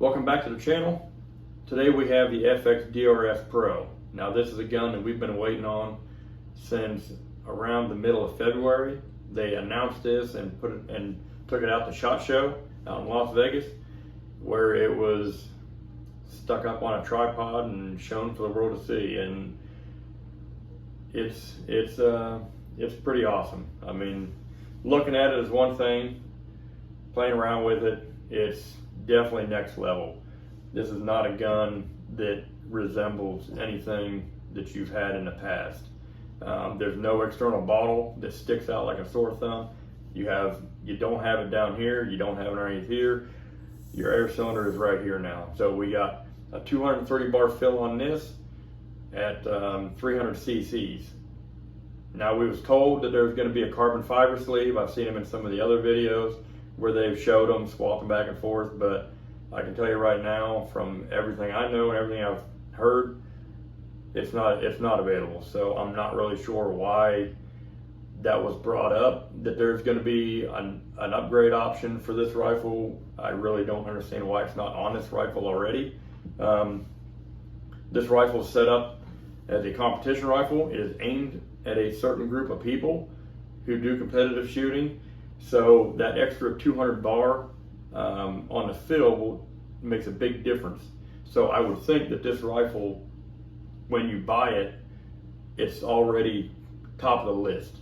Welcome back to the channel. Today we have the FX DRS Pro. Now this is a gun that we've been waiting on since around the middle of February. They announced this and took it out to SHOT Show out in Las Vegas, where it was stuck up on a tripod and shown for the world to see. And it's pretty awesome. I mean, looking at it is one thing, playing around with it, it's definitely next level. This is not a gun that resembles anything that you've had in the past. There's no external bottle that sticks out like a sore thumb. You don't have it down here, you don't have it underneath here. Your air cylinder is right here now. So we got a 230 bar fill on this at 300 cc's. Now we was told that there's going to be a carbon fiber sleeve. I've seen them in some of the other videos where they've showed them swapping back and forth, but I can tell you right now, from everything I know and everything I've heard, it's not available. So I'm not really sure why that was brought up, that there's going to be an upgrade option for this rifle. I really don't understand why it's not on this rifle already. This rifle is set up as a competition rifle. It is aimed at a certain group of people who do competitive shooting. So that extra 200 bar on the fill makes a big difference. So I would think that this rifle, when you buy it, it's already top of the list.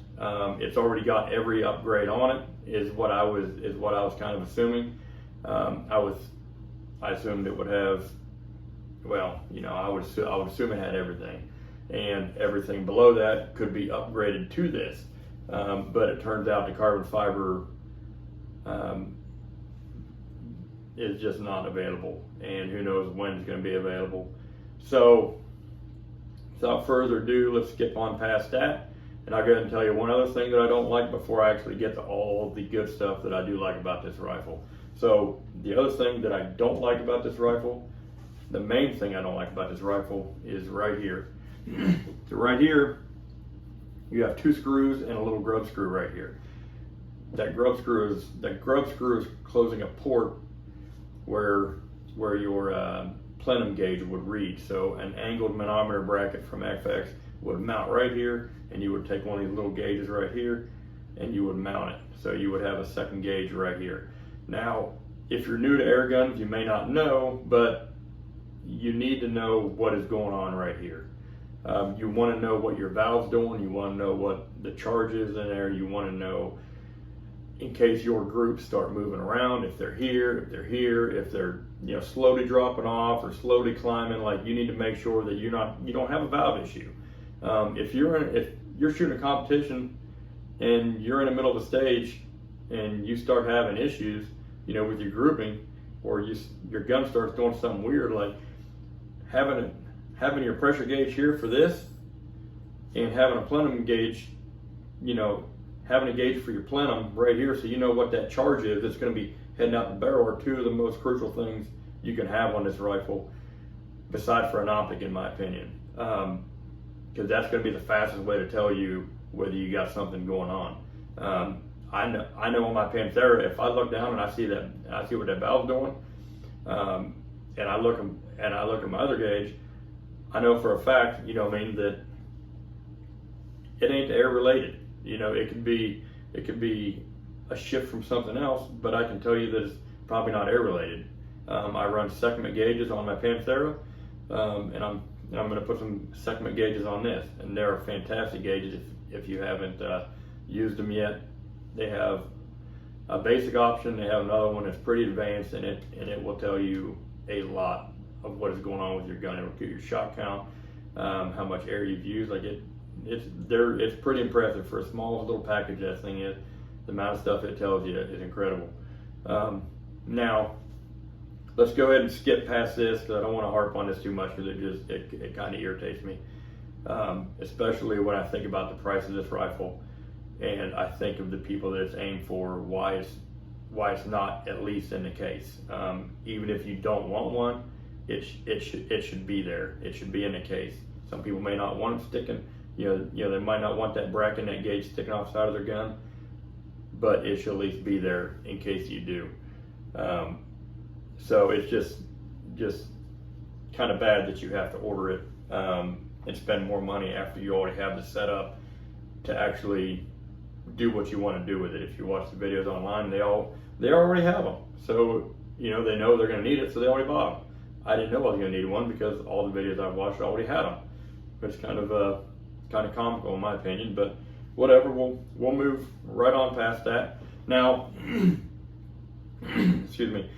It's already got every upgrade on it, is what I was kind of assuming. I assumed it would have, well, you know, I would assume it had everything, and everything below that could be upgraded to this. But it turns out the carbon fiber is just not available, and who knows when it's going to be available. So without further ado, let's skip on past that, and I'll go ahead and tell you one other thing that I don't like before I actually get to all the good stuff that I do like about this rifle. So the other thing that I don't like about this rifle, the main thing I don't like about this rifle, is right here. So right here, you have two screws and a little grub screw right here. That grub screw is closing a port where your plenum gauge would read. So an angled manometer bracket from FX would mount right here, and you would take one of these little gauges right here and you would mount it. So you would have a second gauge right here. Now, if you're new to air guns, you may not know, but you need to know what is going on right here. You want to know what your valve's doing. You want to know what the charge is in there. You want to know, in case your groups start moving around, if they're here, if they're slowly dropping off or slowly climbing. Like, you need to make sure that you don't have a valve issue. If you're shooting a competition and you're in the middle of the stage and you start having issues, with your grouping, or your gun starts doing something weird, like having your pressure gauge here for this and having a plenum gauge, having a gauge for your plenum right here, so you know what that charge is that's going to be heading out the barrel, are two of the most crucial things you can have on this rifle, besides for an optic, in my opinion, because that's going to be the fastest way to tell you whether you got something going on. I know on my Panthera, if I look down and I see what that valve's doing, and I look at my other gauge, I know for a fact, that it ain't air related. It could be a shift from something else, but I can tell you that it's probably not air related. I run segment gauges on my Panthera, and I'm going to put some segment gauges on this, and they're fantastic gauges if you haven't used them yet. They have a basic option. They have another one that's pretty advanced, and it will tell you a lot of what is going on with your gun. It'll give your shot count, how much air you've used. Like it's pretty impressive for a small little package that thing is. The amount of stuff it tells you is incredible. Now, let's go ahead and skip past this, because I don't want to harp on this too much, because it kind of irritates me, especially when I think about the price of this rifle, and I think of the people that it's aimed for. Why it's not at least in the case. Even if you don't want one, it should be there. It should be in the case. Some people may not want it sticking. They might not want that bracket and that gauge sticking off the side of their gun, but it should at least be there in case you do. So it's just kind of bad that you have to order it and spend more money after you already have the setup to actually do what you want to do with it. If you watch the videos online, they already have them. So they know they're going to need it, so they already bought them. I didn't know I was going to need one because all the videos I've watched already had them. It's kind of comical in my opinion, but whatever. We'll move right on past that. Now, excuse me.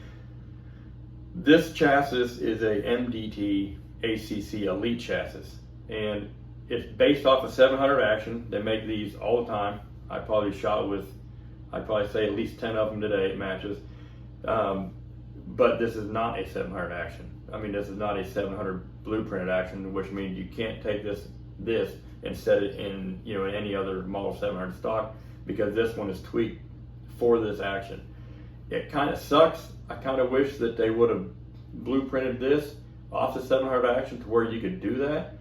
This chassis is a MDT ACC Elite chassis, and it's based off of 700 action. They make these all the time. I probably shot with, I'd probably say at least 10 of them today at matches. But this is not a 700 action. I mean, this is not a 700 blueprinted action, which means you can't take this and set it in, in any other model 700 stock, because this one is tweaked for this action. It kind of sucks. I kind of wish that they would have blueprinted this off the 700 action to where you could do that.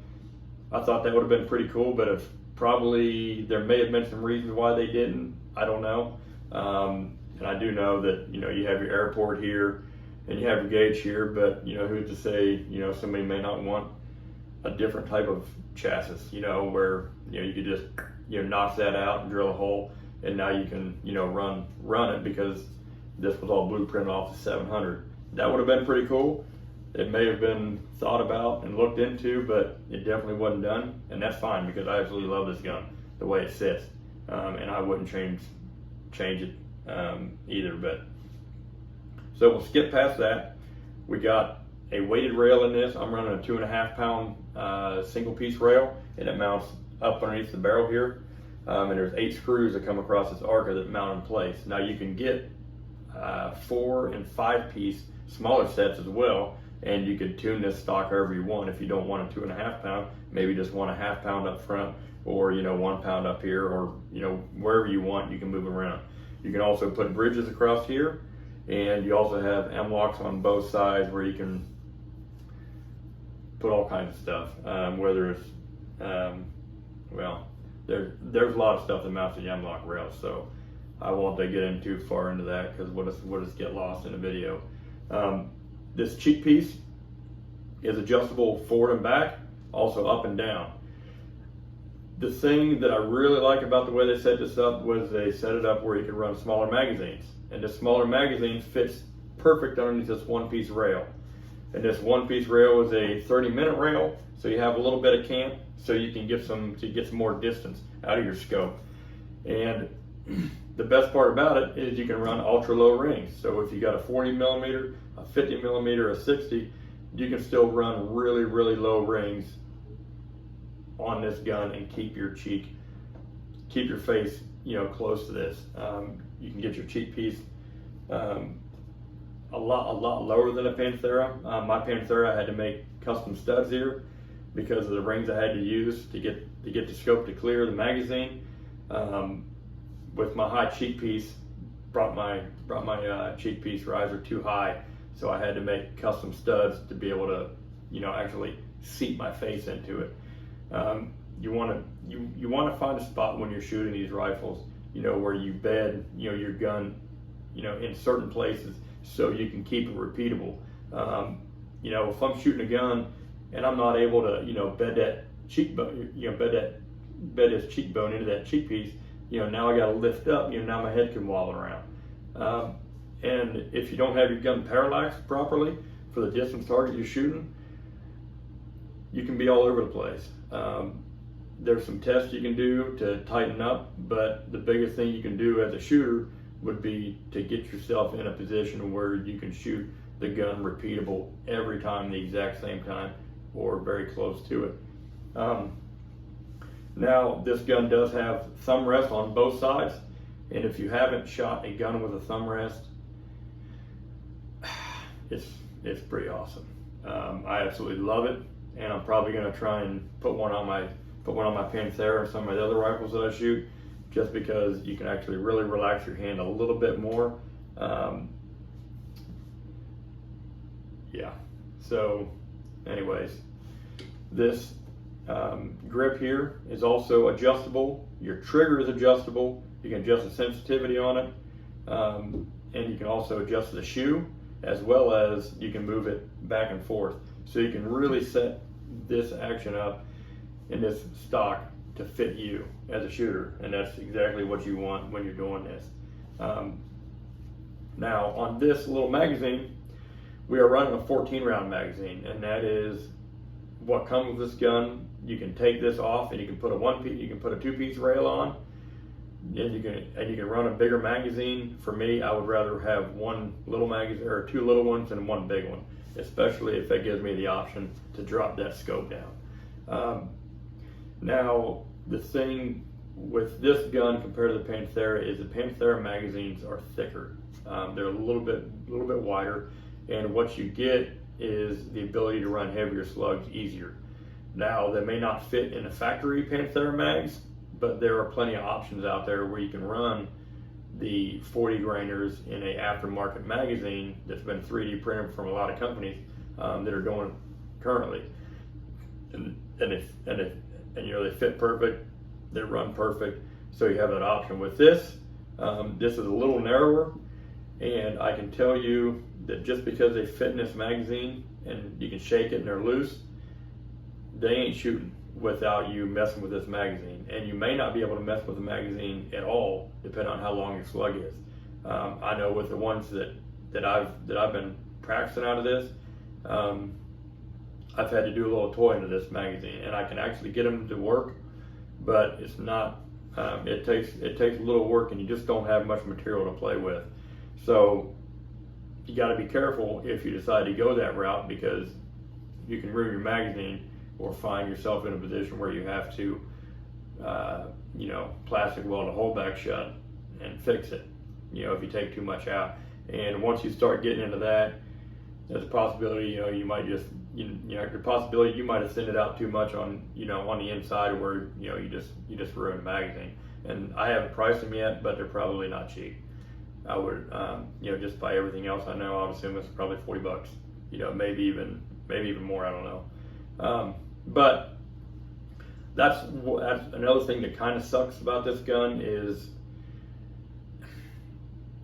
I thought that would have been pretty cool, but there may have been some reasons why they didn't. I don't know. And I do know that, you have your airport here and you have your gauge here, but, who's to say, somebody may not want a different type of chassis, where, you could just, notch that out and drill a hole, and now you can, run it because this was all blueprinted off the 700. That would have been pretty cool. It may have been thought about and looked into, but it definitely wasn't done, and that's fine because I absolutely love this gun, the way it sits, and I wouldn't change it either. But so we'll skip past that. We got a weighted rail in this. I'm running a 2.5 pound single piece rail, and it mounts up underneath the barrel here, and there's 8 screws that come across this arca that mount in place. Now you can get 4 and 5 piece smaller sets as well, and you could tune this stock however you want. If you don't want a 2.5 pound, maybe just want a 1/2 pound up front, or 1 pound up here, or wherever you want, you can move around. You can also put bridges across here, and you also have M-locks on both sides where you can put all kinds of stuff, whether it's there's a lot of stuff that mounts to the M-lock rails, so I won't get in too far into that because we'll just get lost in the video. This cheek piece is adjustable forward and back, also up and down. The thing that I really like about the way they set this up was they set it up where you can run smaller magazines, and this smaller magazine fits perfect underneath this one piece rail. And this one piece rail is a 30-minute rail, so you have a little bit of camp, so you can get some more distance out of your scope. And the best part about it is you can run ultra low rings. So if you got a 40 millimeter, a 50 millimeter, a 60, you can still run really, really low rings on this gun and keep your face, close to this. You can get your cheek piece a lot lower than a Panthera. My Panthera, I had to make custom studs here because of the rings I had to use to get the scope to clear the magazine. With my high cheek piece, brought my cheek piece riser too high, so I had to make custom studs to be able to, actually seat my face into it. You want to find a spot when you're shooting these rifles, where you bed, your gun, in certain places, so you can keep it repeatable. If I'm shooting a gun and I'm not able to, bed that cheekbone, bed this cheekbone into that cheek piece, now I got to lift up, now my head can wobble around. And if you don't have your gun parallaxed properly for the distance target you're shooting, you can be all over the place. There's some tests you can do to tighten up, but the biggest thing you can do as a shooter would be to get yourself in a position where you can shoot the gun repeatable every time, the exact same time, or very close to it. Now, this gun does have thumb rest on both sides, and if you haven't shot a gun with a thumb rest, it's pretty awesome. I absolutely love it, and I'm probably going to try and put one on my Panthera or some of the other rifles that I shoot, just because you can actually really relax your hand a little bit more. Yeah. So, anyways, this grip here is also adjustable. Your trigger is adjustable. You can adjust the sensitivity on it, and you can also adjust the shoe as well as you can move it back and forth. So you can really set this action up in this stock to fit you as a shooter, and that's exactly what you want when you're doing this. Now on this little magazine, we are running a 14 round magazine, and that is what comes with this gun. You can take this off and you can put a 2-piece rail on, and you can run a bigger magazine. For me, I would rather have one little magazine or 2 little ones and one big one, especially if that gives me the option to drop that scope down. Now the thing with this gun compared to the Panthera is the Panthera magazines are thicker. They're a little bit wider, and what you get is the ability to run heavier slugs easier. Now, they may not fit in a factory Panthera mags, but there are plenty of options out there where you can run the 40 grainers in a aftermarket magazine that's been 3D printed from a lot of companies that are doing it currently, and they fit perfect, they run perfect. So you have that option. With this, this is a little narrower, and I can tell you that just because they fit in this magazine and you can shake it and they're loose, they ain't shooting without you messing with this magazine. And you may not be able to mess with the magazine at all, depending on how long your slug is. I know with the ones that I've been practicing out of this, I've had to do a little toy into this magazine, and I can actually get them to work, but it's not. It takes a little work, and you just don't have much material to play with. So you got to be careful if you decide to go that route, because you can ruin your magazine or find yourself in a position where you have to, plastic weld the hole back shut and fix it, if you take too much out. And once you start getting into that, there's a possibility, you might just, the possibility you might have sent it out too much on, on the inside where, you just ruined the magazine. And I haven't priced them yet, but they're probably not cheap. I would, just by everything else I know, I would assume it's probably $40. Maybe even more. I don't know. But that's another thing that kind of sucks about this gun is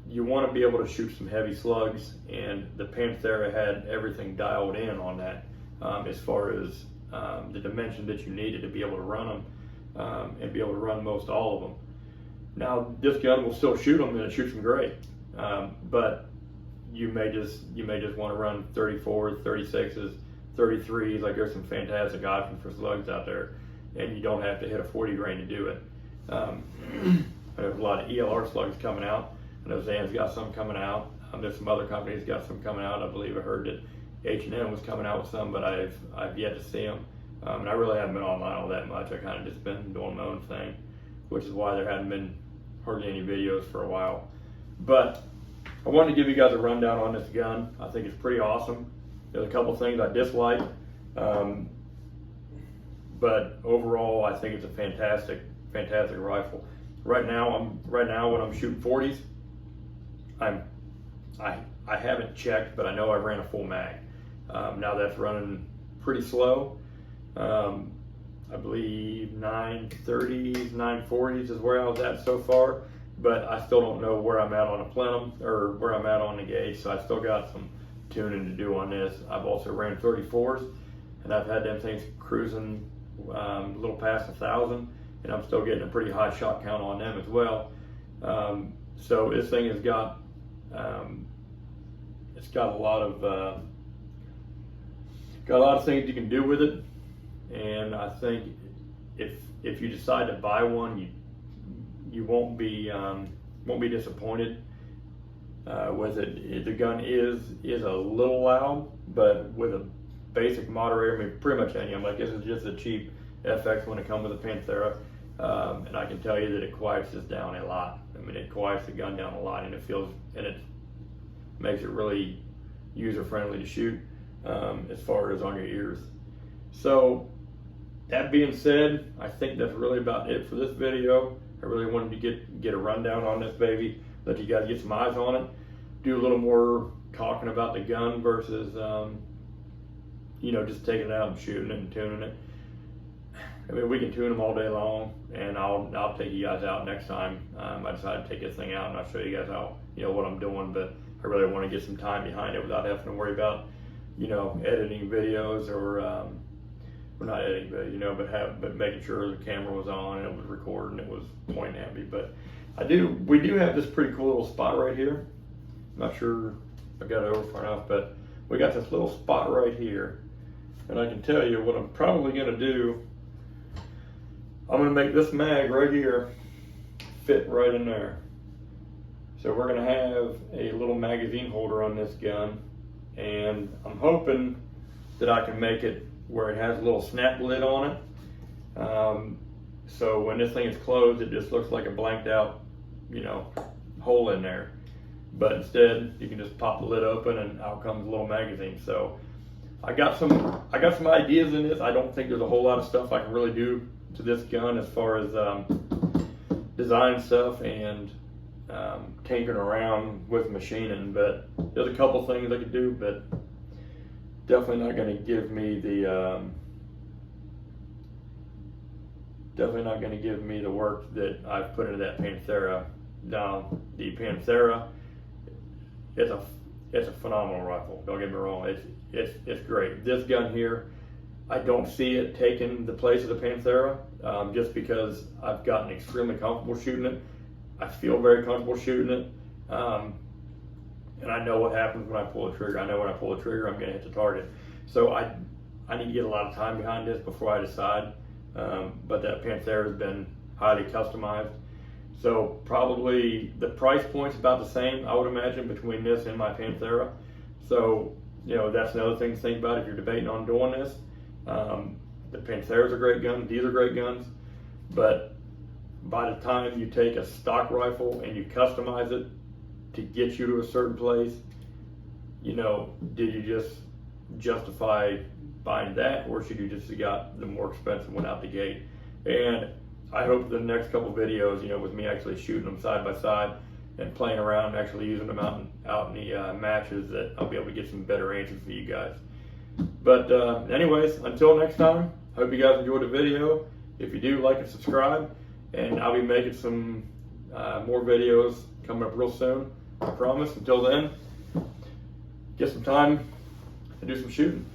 you want to be able to shoot some heavy slugs, and the Panthera had everything dialed in on that as far as the dimension that you needed to be able to run them and be able to run most all of them. Now this gun will still shoot them, and it shoots them great, but you may just want to run 34s, 36s, 33s. Like, there's some fantastic options for slugs out there, and you don't have to hit a 40 grain to do it. There's a lot of ELR slugs coming out. I know Zan's got some coming out. There's some other companies got some coming out. I believe I heard that H&M was coming out with some, but I've yet to see them. And I really haven't been online all that much. I kind of just been doing my own thing, which is why there hadn't been hardly any videos for a while. But I wanted to give you guys a rundown on this gun. I think it's pretty awesome. There's a couple things I dislike, but overall I think it's a fantastic rifle. Right now when I'm shooting 40s, I haven't checked, but I know I ran a full mag. Now that's running pretty slow. I believe 930s, 940s is where I was at so far, but I still don't know where I'm at on a plenum or where I'm at on the gauge, so I still got some tuning to do on this. I've also ran 34s, and I've had them things cruising a little past 1,000, and I'm still getting a pretty high shot count on them as well. So this thing has got it's got a lot of things you can do with it, and I think if you decide to buy one, you won't be disappointed with it. The gun is a little loud, but with a basic moderator, I mean, pretty much any. I'm like, this is just a cheap FX when it comes with a Panthera, and I can tell you that it quiets this down a lot. I mean, it quiets the gun down a lot, and it makes it really user friendly to shoot as far as on your ears. So that being said, I think that's really about it for this video. I really wanted to get a rundown on this baby, let you guys get some eyes on it, do a little more talking about the gun versus just taking it out and shooting it and tuning it. I mean, we can tune them all day long, and I'll take you guys out next time. I decide to take this thing out, and I'll show you guys how what I'm doing. But I really want to get some time behind it without having to worry about, editing videos or, well, not editing video, but making sure the camera was on and it was recording, it was pointing at me. But we do have this pretty cool little spot right here. I'm not sure I got it over far enough, but we got this little spot right here. And I can tell you what I'm probably gonna do. I'm gonna make this mag right here fit right in there. So we're gonna have a little magazine holder on this gun, and I'm hoping that I can make it where it has a little snap lid on it. So when this thing is closed, it just looks like a blanked out, hole in there. But instead, you can just pop the lid open and out comes a little magazine. So I got some ideas in this. I don't think there's a whole lot of stuff I can really do to this gun as far as design stuff and tinkering around with machining, but there's a couple things I could do, but definitely not going to give me the work that I've put into that Panthera. Now the Panthera, it's a phenomenal rifle. Don't get me wrong, it's great. This gun here, I don't see it taking the place of the Panthera, just because I've gotten extremely comfortable shooting it. I feel very comfortable shooting it, and I know what happens when I pull the trigger. I know when I pull the trigger, I'm going to hit the target. So I need to get a lot of time behind this before I decide. But that Panthera has been highly customized. So probably the price point's about the same, I would imagine, between this and my Panthera. So, that's another thing to think about if you're debating on doing this. The Panthera's a great gun, these are great guns, but by the time you take a stock rifle and you customize it to get you to a certain place, did you just justify buying that, or should you just have got the more expensive one out the gate? And I hope the next couple videos, with me actually shooting them side by side and playing around and actually using them out in the matches, that I'll be able to get some better answers for you guys. But anyways, until next time, I hope you guys enjoyed the video. If you do, like and subscribe, and I'll be making some more videos coming up real soon, I promise. Until then, get some time and do some shooting.